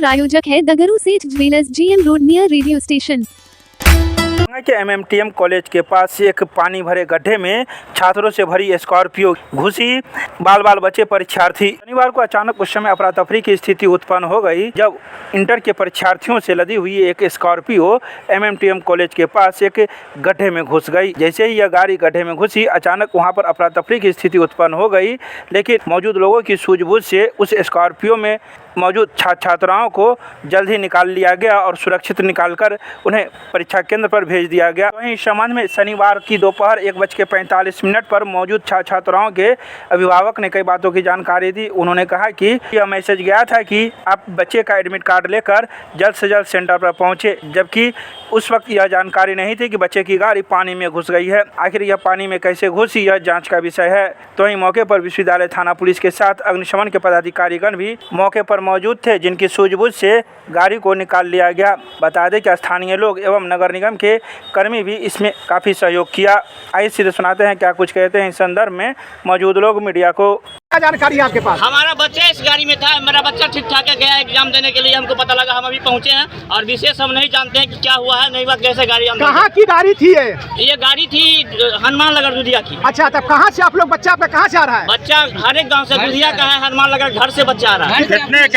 प्रायोजक है दगरू सेठ jewellers, GM road near radio station. के MMTM कॉलेज के पास एक पानी भरे गड्ढे में छात्रों से भरी स्कॉर्पियो घुसी, बाल बाल बचे परीक्षार्थी। शनिवार को अचानक उस समय अफरा तफरी की स्थिति उत्पन्न हो गई जब इंटर के परीक्षार्थियों से लदी हुई एक स्कॉर्पियो MMTM कॉलेज के पास एक गड्ढे में घुस गई। जैसे ही यह गाड़ी गड्ढे में घुसी, अचानक वहां पर अफरा तफरी की स्थिति उत्पन्न हो गई, लेकिन मौजूद लोगों की सूझबूझ से उस स्कॉर्पियो में मौजूद छात्राओं को जल्द ही निकाल लिया गया और सुरक्षित निकालकर उन्हें परीक्षा केंद्र पर भेज दिया गया। वहीं इस संबंध में शनिवार की दोपहर 1:45 पर मौजूद छात्राओं के अभिभावक ने कई बातों की जानकारी दी। उन्होंने कहा कि यह मैसेज गया था कि आप बच्चे का एडमिट कार्ड लेकर जल्द से जल्द सेंटर पर पहुंचे, जबकि उस वक्त यह जानकारी नहीं थी कि बच्चे की गाड़ी पानी में घुस गई है। आखिर यह पानी में कैसे घुसी, यह जांच का विषय है। तो वहीं मौके पर विश्वविद्यालय थाना पुलिस के साथ अग्निशमन के पदाधिकारीगण भी मौके पर मौजूद थे, जिनकी सूझबूझ से गाड़ी को निकाल लिया गया। बता दें कि स्थानीय लोग एवं नगर निगम के कर्मी भी इसमें काफ़ी सहयोग किया। आइए सीधे सुनाते हैं क्या कुछ कहते हैं इस संदर्भ में मौजूद लोग मीडिया को। क्या जानकारी है आपके पास? हमारा बच्चा इस गाड़ी में था, मेरा बच्चा ठीक ठाक गया एग्जाम देने के लिए, हमको पता लगा, हम अभी पहुंचे हैं और विशेष हम नहीं जानते हैं कि क्या हुआ है, नहीं बात कैसे गाड़ी कहाँ की गाड़ी थी ये गाड़ी थी हनुमान नगर दुधिया की। अच्छा, तब कहाँ से आप लोग बच्चा पे कहाँ से आ रहा है? बच्चा हर एक गाँव से दुधिया का है, हनुमान नगर घर से बच्चा आ रहा है।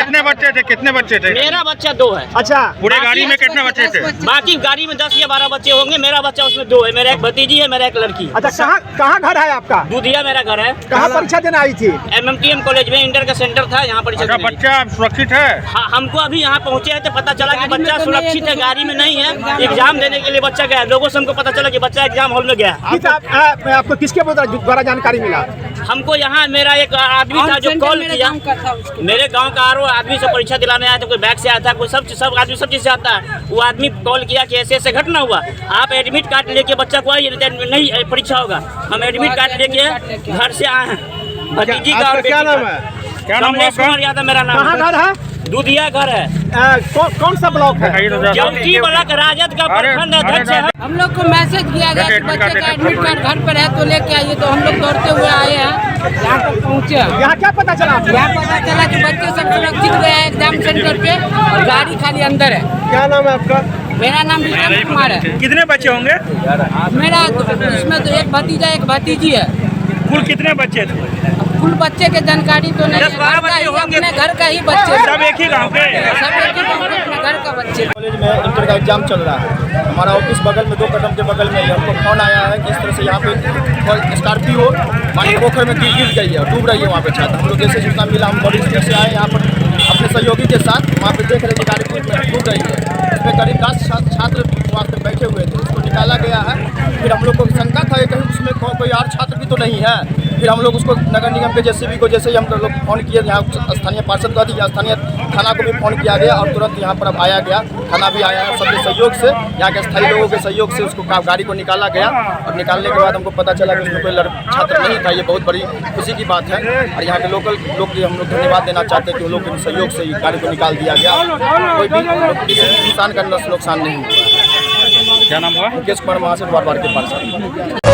कितने बच्चे थे? मेरा बच्चा 2 है। अच्छा, पूरे गाड़ी में कितने बच्चे थे? बाकी गाड़ी में 10 या 12 बच्चे होंगे, मेरा बच्चा उसमें 2 है। मेरा एक भतीजी है, मेरा एक लड़की। अच्छा, कहाँ घर है आपका? दुधिया मेरा घर है। कहाँ परीक्षा देने आई थी? MMTM कॉलेज में इंटर का सेंटर था, यहाँ पर। बच्चा सुरक्षित है? हाँ, हमको अभी यहाँ पहुँचे हैं तो पता चला कि बच्चा सुरक्षित है, गाड़ी में नहीं है। एग्जाम देने के लिए बच्चा गया, लोगों से हमको पता चला कि बच्चा एग्जाम हॉल में गया। आपको किसके द्वारा जानकारी मिला? हमको यहाँ मेरा एक आदमी था जो कॉल किया, मेरे गांव का RO आदमी से परीक्षा दिलाने आया था, कोई बैग से आया था, कोई सब आदमी सब चीज से आता है। वो आदमी कॉल किया कि ऐसे ऐसे घटना हुआ, आप एडमिट कार्ड लेके बच्चा को आइए, नहीं परीक्षा होगा। हम एडमिट कार्ड लेके घर से आए हैं। भतीजी का क्या नाम है? कमलेश कुमार यादव मेरा नाम। कहाँ घर है? दुधिया घर है। कौन सा ब्लॉक है? जौनकी ब्लॉक राजद का प्रखंड अध्यक्ष है। हम लोग को मैसेज किया गया कि बच्चे का एडमिट कार्ड घर पर है तो लेके आइए, तो हम लोग दौड़ते हुए आए हैं, यहाँ पर पहुँचे। यहाँ क्या पता चला? यहाँ पता चला कि बच्चे सब सुरक्षित गए हैं एग्जाम सेंटर पे और गाड़ी खाली अंदर है। क्या नाम है आपका? मेरा नाम विशाल कुमार है। कितने बच्चे होंगे? मेरा इसमें तो एक भतीजा एक भतीजी है। कुल कितने बच्चे थे? कुल बच्चे के जानकारी तो नहीं, 10-12 बच्चे होंगे। अपने घर का ही बच्चे, सब एक ही गाँव के? सब एक ही गाँव के, अपने घर का बच्चे। कॉलेज में इंटर का एग्जाम चल रहा है। हमारा ऑफिस बगल में 2 कदम के बगल में ही हमको फोन आया है कि इस तरह से यहाँ पे स्कॉर्पियो पानी पोखर में गिर गई है, डूब रही है वहाँ पे छात्र। हम लोग जैसे सूचना मिला, हम बड़ी स्पीड से आए यहाँ पर अपने सहयोगी के साथ, वहाँ पे देख रहे थे गाड़ी डूब रही है। इसमें करीब 10 छात्र वहाँ पे बैठे हुए थे, उसको निकाला गया है। फिर हम लोग को शंका था कि कहीं उसमें कोई और छात्र भी तो नहीं है। फिर हम लोग उसको नगर निगम के JCB को जैसे ही हम लोग फोन किए, यहाँ स्थानीय पार्षद को दिया, स्थानीय थाना को भी फोन किया गया और तुरंत यहाँ पर अब आया गया, थाना भी आया है। सबके सहयोग से, यहाँ के स्थायी लोगों के सहयोग से उसको गाड़ी को निकाला गया और निकालने के बाद हमको पता चला कि उसमें कोई छात्र नहीं था। ये बहुत बड़ी खुशी की बात है और यहाँ के लोकल लोग भी हम लोग धन्यवाद देना चाहते हैं कि उन लोग के सहयोग से गाड़ी को निकाल दिया गया। कोई भी किसी भी इंसान का नुकसान नहीं हुआ। क्या नाम हुआ? मुकेश कुमार महाशय वार्ड के पार्षद।